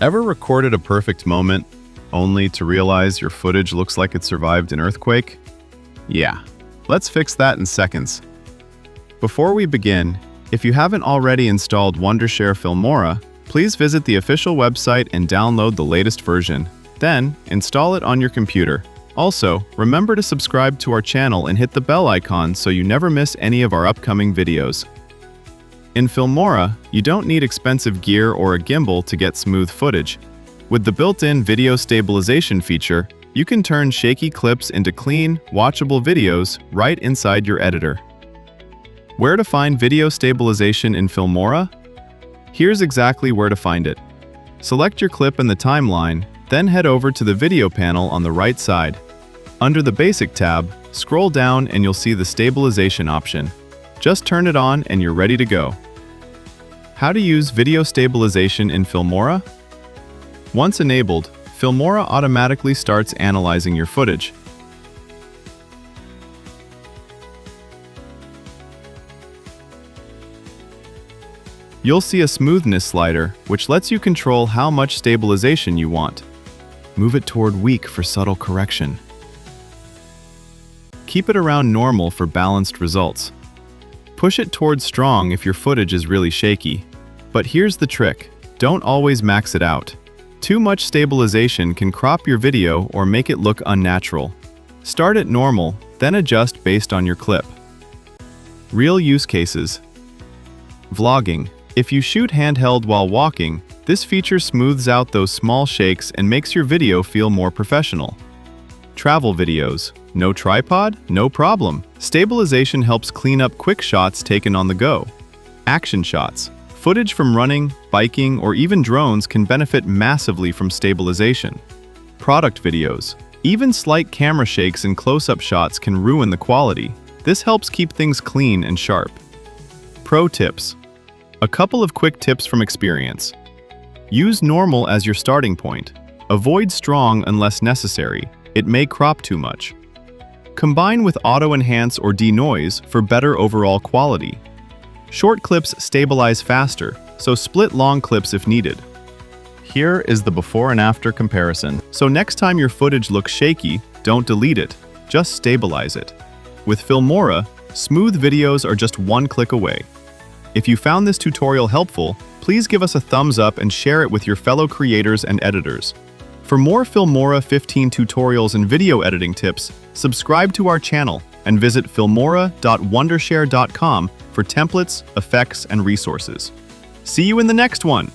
Ever recorded a perfect moment only to realize your footage looks like it survived an earthquake? Yeah, let's fix that in seconds. Before we begin, if you haven't already installed Wondershare Filmora, please visit the official website and download the latest version. Then, install it on your computer. Also, remember to subscribe to our channel and hit the bell icon so you never miss any of our upcoming videos. In Filmora, you don't need expensive gear or a gimbal to get smooth footage. With the built-in video stabilization feature, you can turn shaky clips into clean, watchable videos right inside your editor. Where to find video stabilization in Filmora? Here's exactly where to find it. Select your clip in the timeline, then head over to the video panel on the right side. Under the Basic tab, scroll down and you'll see the stabilization option. Just turn it on and you're ready to go. How to use video stabilization in Filmora? Once enabled, Filmora automatically starts analyzing your footage. You'll see a smoothness slider, which lets you control how much stabilization you want. Move it toward weak for subtle correction. Keep it around normal for balanced results. Push it towards strong if your footage is really shaky. But here's the trick, don't always max it out. Too much stabilization can crop your video or make it look unnatural. Start at normal, then adjust based on your clip. Real use cases. Vlogging. If you shoot handheld while walking, this feature smooths out those small shakes and makes your video feel more professional. Travel videos. No tripod? No problem. Stabilization helps clean up quick shots taken on the go. Action shots. Footage from running, biking, or even drones can benefit massively from stabilization. Product videos. Even slight camera shakes and close-up shots can ruin the quality. This helps keep things clean and sharp. Pro tips. A couple of quick tips from experience. Use normal as your starting point. Avoid strong unless necessary. It may crop too much. Combine with auto enhance or denoise for better overall quality. Short clips stabilize faster, so split long clips if needed. Here is the before and after comparison. So next time your footage looks shaky, don't delete it, just stabilize it. With Filmora, smooth videos are just one click away. If you found this tutorial helpful, please give us a thumbs up and share it with your fellow creators and editors. For more Filmora 15 tutorials and video editing tips, subscribe to our channel and visit filmora.wondershare.com for templates, effects, and resources. See you in the next one!